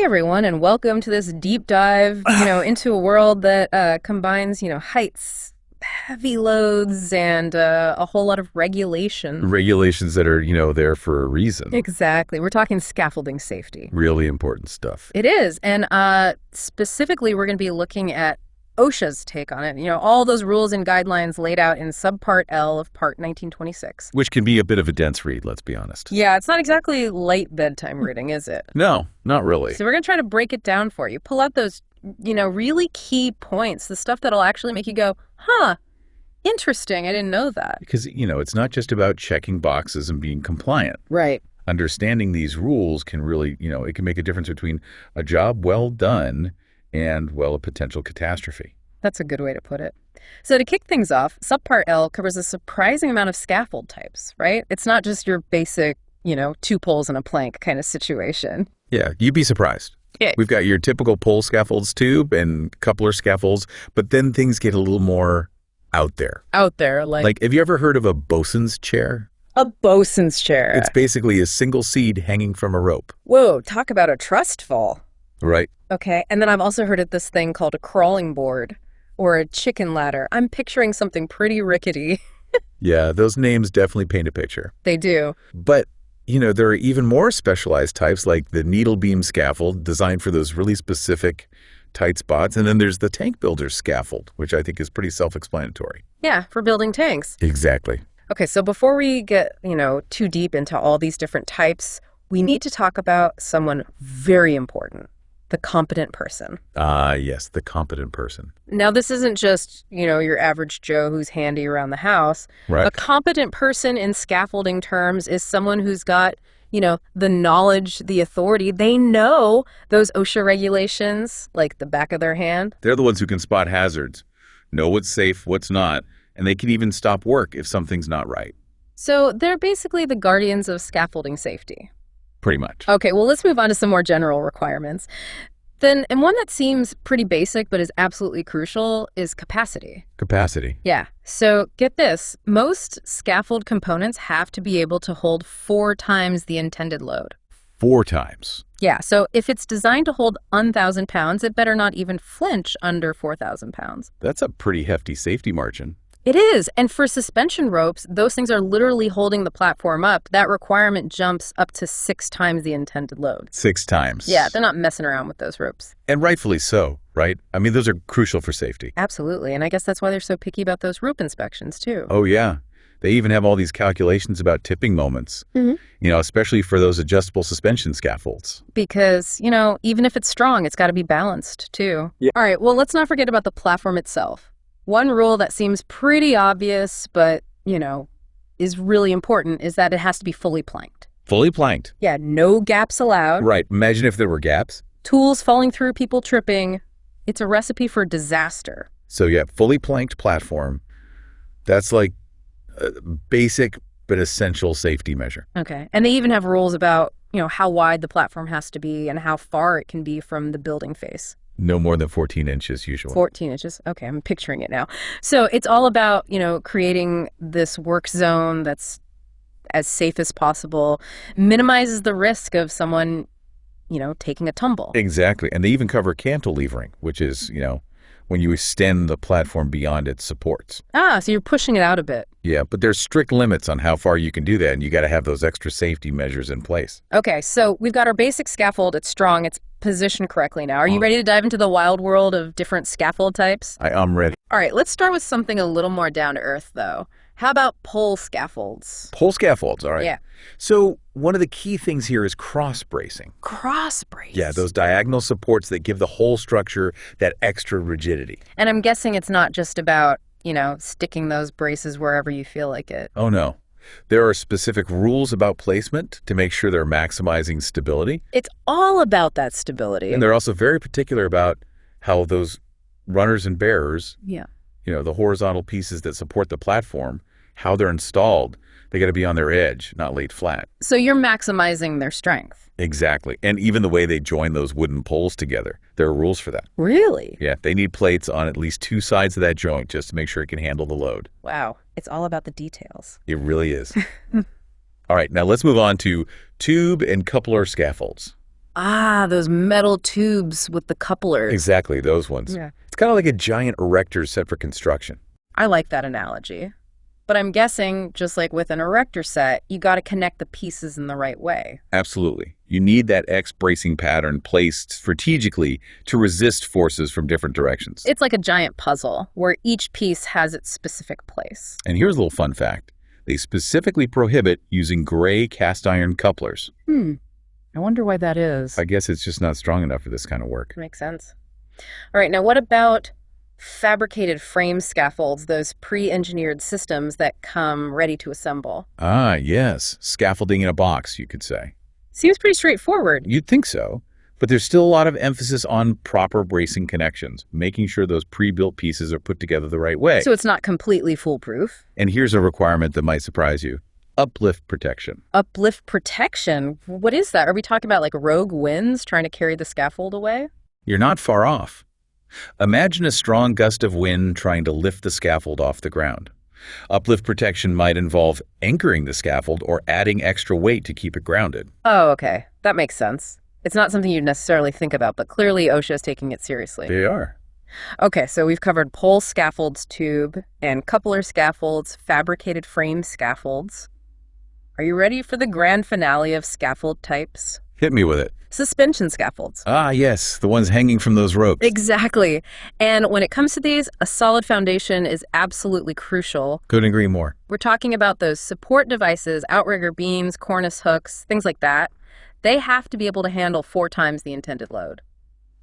everyone, and welcome to this deep dive, into a world that combines, heights, heavy loads, and a whole lot of regulation. Regulations that are, there for a reason. Exactly. We're talking scaffolding safety. Really important stuff. It is. And specifically, we're going to be looking at OSHA's take on it. All those rules and guidelines laid out in Subpart L of Part 1926. Which can be a bit of a dense read, let's be honest. Yeah, it's not exactly light bedtime reading, is it? No, not really. So we're going to try to break it down for you. Pull out those, really key points, the stuff that'll actually make you go, huh, interesting, I didn't know that. Because, it's not just about checking boxes and being compliant. Right. Understanding these rules can really, it can make a difference between a job well done and, well, a potential catastrophe. That's a good way to put it. So to kick things off, Subpart L covers a surprising amount of scaffold types, right? It's not just your basic, 2 poles and a plank kind of situation. Yeah, you'd be surprised. Yeah. We've got your typical pole scaffolds tube and coupler scaffolds, but then things get a little more out there. Out there, like have you ever heard of a bosun's chair? A bosun's chair. It's basically a single seed hanging from a rope. Whoa, talk about a trust fall. Right. Okay, and then I've also heard of this thing called a crawling board or a chicken ladder. I'm picturing something pretty rickety. Yeah, those names definitely paint a picture. They do. But, there are even more specialized types like the needle beam scaffold designed for those really specific tight spots. And then there's the tank builder's scaffold, which I think is pretty self-explanatory. Yeah, for building tanks. Exactly. Okay, so before we get, too deep into all these different types, we need to talk about someone very important. The competent person. Yes, the competent person. Now, this isn't just, your average Joe who's handy around the house. Right. A competent person in scaffolding terms is someone who's got, the knowledge, the authority. They know those OSHA regulations like the back of their hand. They're the ones who can spot hazards, know what's safe, what's not, and they can even stop work if something's not right. So they're basically the guardians of scaffolding safety. Pretty much. Okay, well, let's move on to some more general requirements. And one that seems pretty basic but is absolutely crucial is capacity. Capacity. Yeah. So get this. Most scaffold components have to be able to hold 4 times the intended load. 4 times. Yeah. So if it's designed to hold 1,000 pounds, it better not even flinch under 4,000 pounds. That's a pretty hefty safety margin. It is. And for suspension ropes, those things are literally holding the platform up. That requirement jumps up to 6 times the intended load. 6 times. Yeah, they're not messing around with those ropes. And rightfully so, right? I mean, those are crucial for safety. Absolutely. And I guess that's why they're so picky about those rope inspections, too. Oh, yeah. They even have all these calculations about tipping moments, especially for those adjustable suspension scaffolds. Because, even if it's strong, it's got to be balanced, too. Yeah. All right, well, let's not forget about the platform itself. One rule that seems pretty obvious, but, is really important is that it has to be fully planked. Fully planked. Yeah, no gaps allowed. Right. Imagine if there were gaps. Tools falling through, people tripping. It's a recipe for disaster. So, yeah, fully planked platform. That's like a basic but essential safety measure. Okay. And they even have rules about, how wide the platform has to be and how far it can be from the building face. No more than 14 inches usually. 14 inches. Okay, I'm picturing it now. So it's all about, creating this work zone that's as safe as possible, minimizes the risk of someone, taking a tumble. Exactly. And they even cover cantilevering, which is, when you extend the platform beyond its supports. Ah, so you're pushing it out a bit. Yeah, but there's strict limits on how far you can do that, and you got to have those extra safety measures in place. Okay, so we've got our basic scaffold. It's strong. It's positioned correctly now. Are you ready to dive into the wild world of different scaffold types? I'm ready. All right, let's start with something a little more down to earth, though. How about pole scaffolds? Pole scaffolds, all right. Yeah. So one of the key things here is cross bracing. Cross brace? Yeah, those diagonal supports that give the whole structure that extra rigidity. And I'm guessing it's not just about, sticking those braces wherever you feel like it. Oh, no. There are specific rules about placement to make sure they're maximizing stability. It's all about that stability. And they're also very particular about how those runners and bearers, the horizontal pieces that support the platform, how they're installed, they got to be on their edge, not laid flat. So you're maximizing their strength. Exactly. And even the way they join those wooden poles together, there are rules for that. Really? Yeah, they need plates on at least 2 sides of that joint just to make sure it can handle the load. Wow. It's all about the details. It really is. All right, now let's move on to tube and coupler scaffolds. Ah, those metal tubes with the couplers. Exactly, those ones. Yeah. It's kind of like a giant erector set for construction. I like that analogy. But I'm guessing, just like with an erector set, you got to connect the pieces in the right way. Absolutely. You need that X bracing pattern placed strategically to resist forces from different directions. It's like a giant puzzle where each piece has its specific place. And here's a little fun fact. They specifically prohibit using gray cast iron couplers. I wonder why that is. I guess it's just not strong enough for this kind of work. Makes sense. All right, now what about fabricated frame scaffolds, those pre-engineered systems that come ready to assemble? Ah, yes. Scaffolding in a box, you could say. Seems pretty straightforward. You'd think so, but there's still a lot of emphasis on proper bracing connections, making sure those pre-built pieces are put together the right way. So it's not completely foolproof. And here's a requirement that might surprise you. Uplift protection. Uplift protection? What is that? Are we talking about like rogue winds trying to carry the scaffold away? You're not far off. Imagine a strong gust of wind trying to lift the scaffold off the ground. Uplift protection might involve anchoring the scaffold or adding extra weight to keep it grounded. Oh, okay. That makes sense. It's not something you'd necessarily think about, but clearly OSHA is taking it seriously. They are. Okay, so we've covered pole scaffolds, tube, and coupler scaffolds, fabricated frame scaffolds. Are you ready for the grand finale of scaffold types? Hit me with it. Suspension scaffolds. Ah, yes, the ones hanging from those ropes. Exactly. And when it comes to these, a solid foundation is absolutely crucial. Couldn't agree more. We're talking about those support devices, outrigger beams, cornice hooks, things like that. They have to be able to handle 4 times the intended load.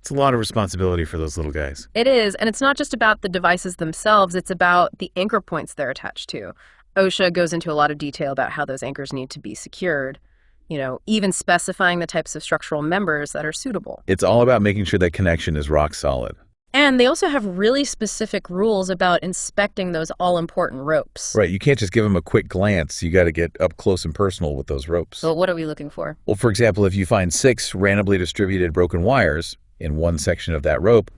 It's a lot of responsibility for those little guys. It is, and it's not just about the devices themselves, it's about the anchor points they're attached to. OSHA goes into a lot of detail about how those anchors need to be secured. You know, even specifying the types of structural members that are suitable. It's all about making sure that connection is rock solid. And they also have really specific rules about inspecting those all-important ropes. Right, you can't just give them a quick glance. You got to get up close and personal with those ropes. So what are we looking for? Well, for example, if you find 6 randomly distributed broken wires in one section of that rope,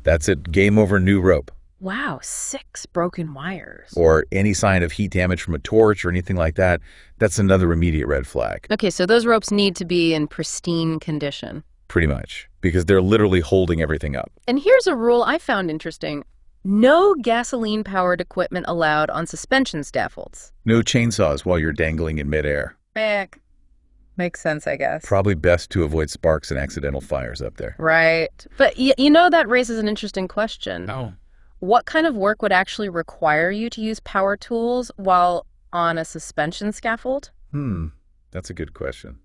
that's it, game over, new rope. Wow, 6 broken wires. Or any sign of heat damage from a torch or anything like that, that's another immediate red flag. Okay, so those ropes need to be in pristine condition. Pretty much, because they're literally holding everything up. And here's a rule I found interesting. No gasoline-powered equipment allowed on suspension scaffolds. No chainsaws while you're dangling in midair. Back. Makes sense, I guess. Probably best to avoid sparks and accidental fires up there. Right. But you know, that raises an interesting question. Oh. What kind of work would actually require you to use power tools while on a suspension scaffold? That's a good question.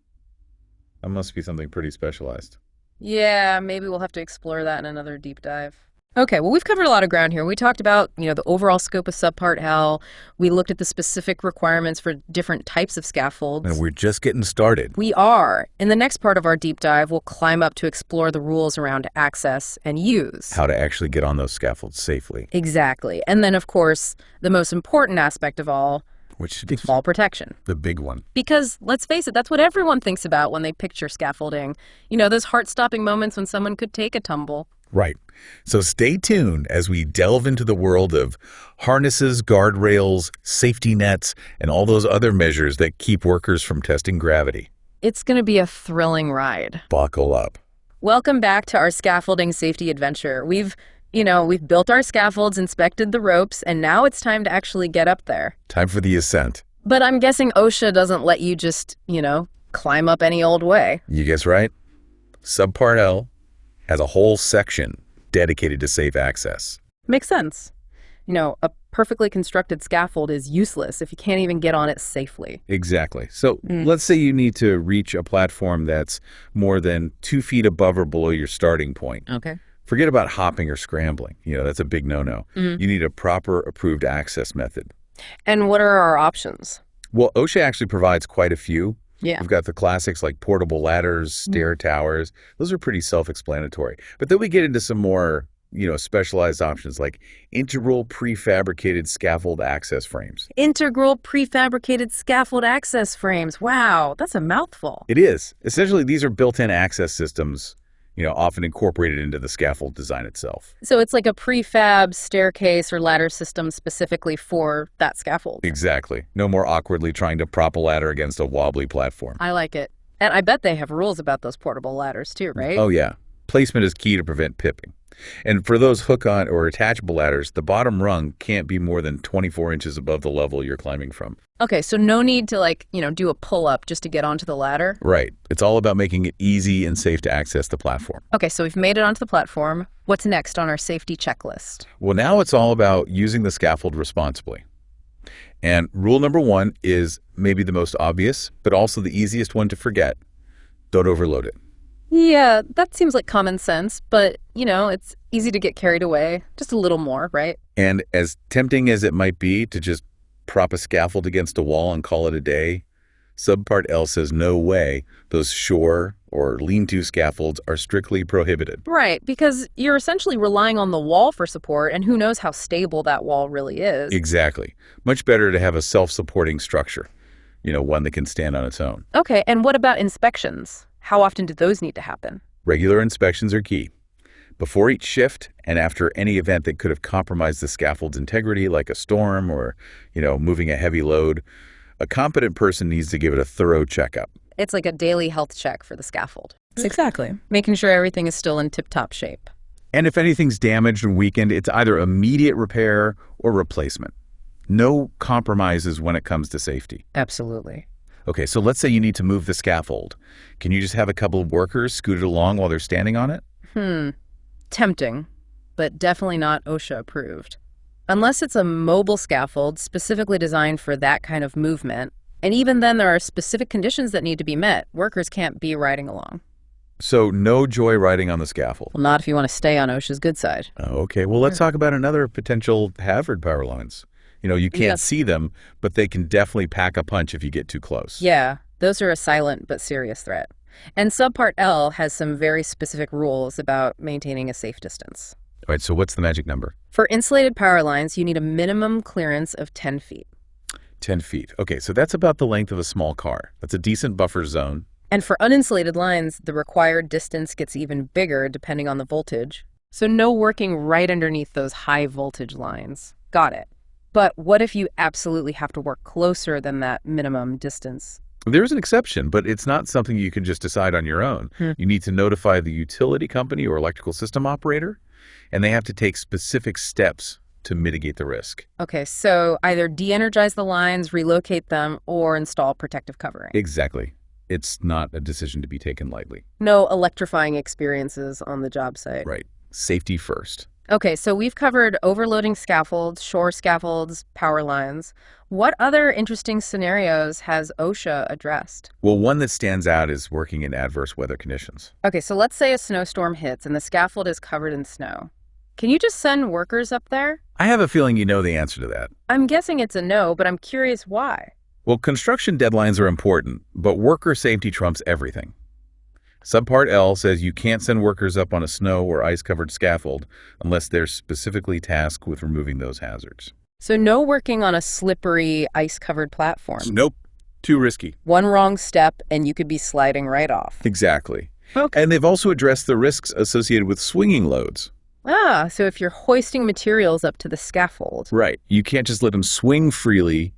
That must be something pretty specialized. Yeah, maybe we'll have to explore that in another deep dive. Okay, well, we've covered a lot of ground here. We talked about, the overall scope of Subpart L. We looked at the specific requirements for different types of scaffolds. And we're just getting started. We are. In the next part of our deep dive, we'll climb up to explore the rules around access and use. How to actually get on those scaffolds safely. Exactly. And then, of course, the most important aspect of all, Which is fall protection. the big one. Because, let's face it, that's what everyone thinks about when they picture scaffolding. Those heart-stopping moments when someone could take a tumble. Right. So stay tuned as we delve into the world of harnesses, guardrails, safety nets, and all those other measures that keep workers from testing gravity. It's going to be a thrilling ride. Buckle up. Welcome back to our scaffolding safety adventure. We've built our scaffolds, inspected the ropes, and now it's time to actually get up there. Time for the ascent. But I'm guessing OSHA doesn't let you just, climb up any old way. You guess right. Subpart L has a whole section dedicated to safe access. Makes sense. A perfectly constructed scaffold is useless if you can't even get on it safely. Exactly. So let's say you need to reach a platform that's more than 2 feet above or below your starting point. Okay. Forget about hopping or scrambling. That's a big no-no. You need a proper approved access method. And what are our options? Well, OSHA actually provides quite a few. Yeah. We've got the classics like portable ladders, stair towers. Those are pretty self-explanatory. But then we get into some more, specialized options like integral prefabricated scaffold access frames. Integral prefabricated scaffold access frames. Wow, that's a mouthful. It is. Essentially, these are built-in access systems, often incorporated into the scaffold design itself. So it's like a prefab staircase or ladder system specifically for that scaffold. Exactly. No more awkwardly trying to prop a ladder against a wobbly platform. I like it. And I bet they have rules about those portable ladders too, right? Oh, yeah. Placement is key to prevent pipping. And for those hook-on or attachable ladders, the bottom rung can't be more than 24 inches above the level you're climbing from. Okay, so no need to do a pull-up just to get onto the ladder? Right. It's all about making it easy and safe to access the platform. Okay, so we've made it onto the platform. What's next on our safety checklist? Well, now it's all about using the scaffold responsibly. And rule number 1 is maybe the most obvious, but also the easiest one to forget. Don't overload it. Yeah, that seems like common sense, but, it's easy to get carried away. Just a little more, right? And as tempting as it might be to just prop a scaffold against a wall and call it a day, Subpart L says no way. Those shore or lean-to scaffolds are strictly prohibited. Right, because you're essentially relying on the wall for support, and who knows how stable that wall really is. Exactly. Much better to have a self-supporting structure, one that can stand on its own. Okay, and what about inspections? How often do those need to happen? Regular inspections are key. Before each shift and after any event that could have compromised the scaffold's integrity, like a storm or, moving a heavy load, a competent person needs to give it a thorough checkup. It's like a daily health check for the scaffold. Exactly. Making sure everything is still in tip-top shape. And if anything's damaged and weakened, it's either immediate repair or replacement. No compromises when it comes to safety. Absolutely. Okay, so let's say you need to move the scaffold. Can you just have a couple of workers scoot it along while they're standing on it? Tempting, but definitely not OSHA approved. Unless it's a mobile scaffold specifically designed for that kind of movement, and even then there are specific conditions that need to be met. Workers can't be riding along. So no joy riding on the scaffold. Well, not if you want to stay on OSHA's good side. Okay, well, let's talk about another potential hazard power lines. You can't see them, but they can definitely pack a punch if you get too close. Yeah, those are a silent but serious threat. And Subpart L has some very specific rules about maintaining a safe distance. All right, so what's the magic number? For insulated power lines, you need a minimum clearance of 10 feet. 10 feet. Okay, so that's about the length of a small car. That's a decent buffer zone. And for uninsulated lines, the required distance gets even bigger depending on the voltage. So no working right underneath those high voltage lines. Got it. But what if you absolutely have to work closer than that minimum distance? There's an exception, but it's not something you can just decide on your own. You need to notify the utility company or electrical system operator, and they have to take specific steps to mitigate the risk. Okay, so either de-energize the lines, relocate them, or install protective covering. Exactly. It's not a decision to be taken lightly. No electrifying experiences on the job site. Right. Safety first. Okay, so we've covered overloading scaffolds, shore scaffolds, power lines. What other interesting scenarios has OSHA addressed? Well, one that stands out is working in adverse weather conditions. Okay, so let's say a snowstorm hits and the scaffold is covered in snow. Can you just send workers up there? I have a feeling you know the answer to that. I'm guessing it's a no, but I'm curious why. Well, construction deadlines are important, but worker safety trumps everything. Subpart L says you can't send workers up on a snow or ice-covered scaffold unless they're specifically tasked with removing those hazards. So no working on a slippery, ice-covered platform. Nope. Too risky. One wrong step and you could be sliding right off. Exactly. Okay. And they've also addressed the risks associated with swinging loads. Ah, so if you're hoisting materials up to the scaffold. Right. You can't just let them swing freely.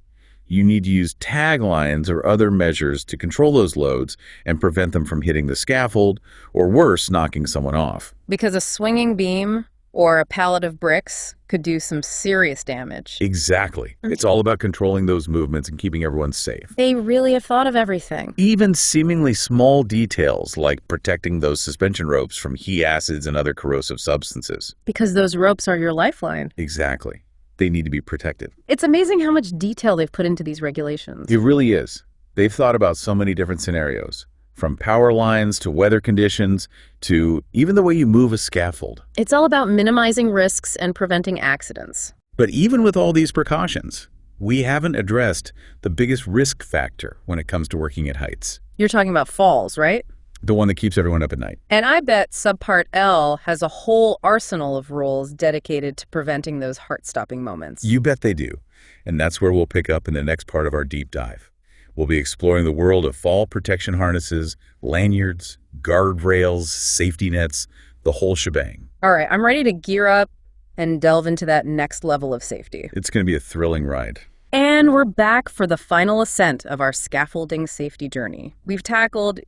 You need to use tag lines or other measures to control those loads and prevent them from hitting the scaffold or, worse, knocking someone off. Because a swinging beam or a pallet of bricks could do some serious damage. Exactly. It's all about controlling those movements and keeping everyone safe. They really have thought of everything. Even seemingly small details like protecting those suspension ropes from heat acids and other corrosive substances. Because those ropes are your lifeline. Exactly. They need to be protected. It's amazing how much detail they've put into these regulations. It really is. They've thought about so many different scenarios, from power lines to weather conditions to even the way you move a scaffold. It's all about minimizing risks and preventing accidents. But even with all these precautions, we haven't addressed the biggest risk factor when it comes to working at heights. You're talking about falls, right? The one that keeps everyone up at night. And I bet Subpart L has a whole arsenal of rules dedicated to preventing those heart-stopping moments. You bet they do. And that's where we'll pick up in the next part of our deep dive. We'll be exploring the world of fall protection harnesses, lanyards, guardrails, safety nets, the whole shebang. All right, I'm ready to gear up and delve into that next level of safety. It's going to be a thrilling ride. And we're back for the final ascent of our scaffolding safety journey. We've tackled,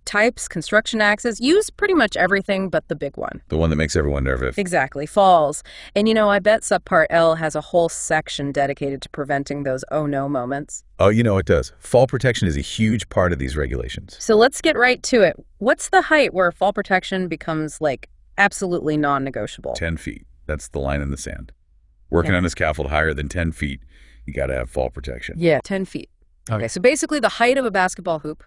types, construction axes, used pretty much everything but the big one. The one that makes everyone nervous. Exactly, falls. And I bet Subpart L has a whole section dedicated to preventing those oh no moments. Oh, it does. Fall protection is a huge part of these regulations. So let's get right to it. What's the height where fall protection becomes, absolutely non-negotiable? 10 feet. That's the line in the sand. Working on a scaffold higher than 10 feet, you got to have fall protection. Yeah, 10 feet. Okay, so basically the height of a basketball hoop,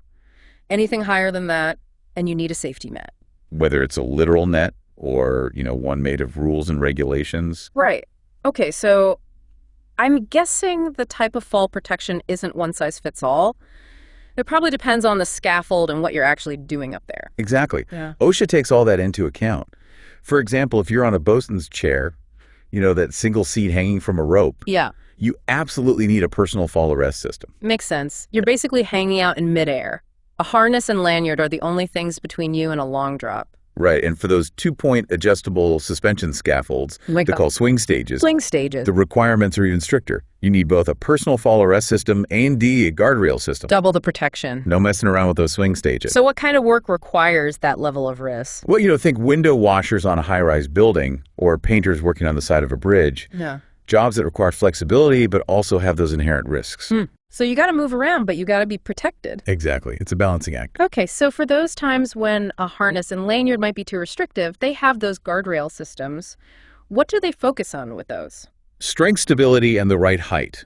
anything higher than that, and you need a safety mat. Whether it's a literal net or, one made of rules and regulations. Right. Okay, so I'm guessing the type of fall protection isn't one size fits all. It probably depends on the scaffold and what you're actually doing up there. Exactly. Yeah. OSHA takes all that into account. For example, if you're on a bosun's chair, that single seat hanging from a rope. Yeah. You absolutely need a personal fall arrest system. Makes sense. You're basically hanging out in midair. A harness and lanyard are the only things between you and a long drop. Right, and for those 2-point adjustable suspension scaffolds, they're called swing stages. Swing stages. The requirements are even stricter. You need both a personal fall arrest system and a guardrail system. Double the protection. No messing around with those swing stages. So what kind of work requires that level of risk? Well, think window washers on a high-rise building or painters working on the side of a bridge. Yeah. Jobs that require flexibility but also have those inherent risks. So you got to move around, but you got to be protected. Exactly. It's a balancing act. Okay, so for those times when a harness and lanyard might be too restrictive, they have those guardrail systems. What do they focus on with those? Strength, stability, and the right height.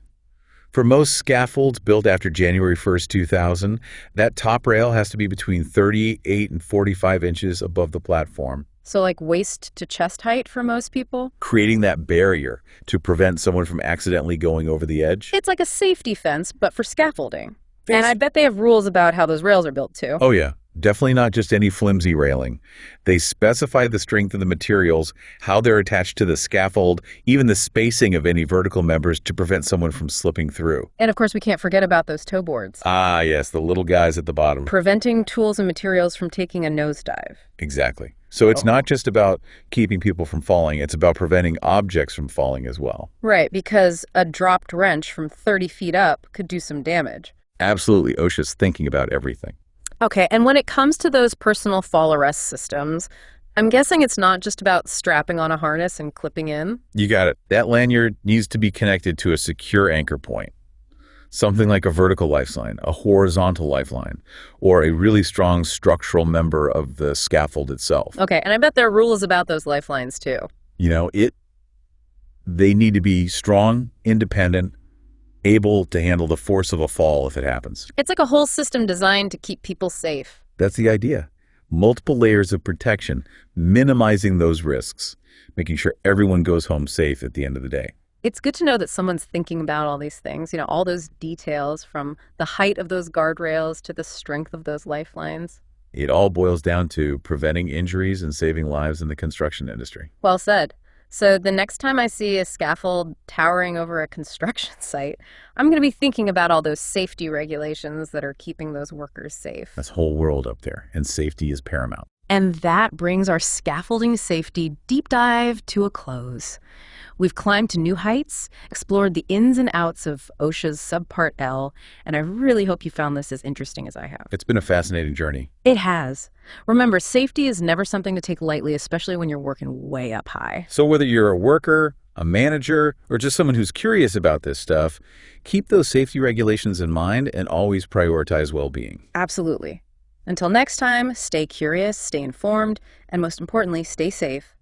For most scaffolds built after January 1st, 2000, that top rail has to be between 38 and 45 inches above the platform. So waist to chest height for most people? Creating that barrier to prevent someone from accidentally going over the edge. It's like a safety fence, but for scaffolding. And I bet they have rules about how those rails are built too. Oh yeah, definitely not just any flimsy railing. They specify the strength of the materials, how they're attached to the scaffold, even the spacing of any vertical members to prevent someone from slipping through. And of course, we can't forget about those toe boards. Ah yes, the little guys at the bottom. Preventing tools and materials from taking a nosedive. Exactly. So it's not just about keeping people from falling, it's about preventing objects from falling as well. Right, because a dropped wrench from 30 feet up could do some damage. Absolutely. OSHA's thinking about everything. Okay, and when it comes to those personal fall arrest systems, I'm guessing it's not just about strapping on a harness and clipping in? You got it. That lanyard needs to be connected to a secure anchor point. Something like a vertical lifeline, a horizontal lifeline, or a really strong structural member of the scaffold itself. Okay, and I bet there are rules about those lifelines too. They need to be strong, independent, able to handle the force of a fall if it happens. It's like a whole system designed to keep people safe. That's the idea. Multiple layers of protection, minimizing those risks, making sure everyone goes home safe at the end of the day. It's good to know that someone's thinking about all these things, all those details from the height of those guardrails to the strength of those lifelines. It all boils down to preventing injuries and saving lives in the construction industry. Well said. So the next time I see a scaffold towering over a construction site, I'm going to be thinking about all those safety regulations that are keeping those workers safe. That's whole world up there, and safety is paramount. And that brings our scaffolding safety deep dive to a close. We've climbed to new heights, explored the ins and outs of OSHA's Subpart L, and I really hope you found this as interesting as I have. It's been a fascinating journey. It has. Remember, safety is never something to take lightly, especially when you're working way up high. So whether you're a worker, a manager, or just someone who's curious about this stuff, keep those safety regulations in mind and always prioritize well-being. Absolutely. Until next time, stay curious, stay informed, and most importantly, stay safe.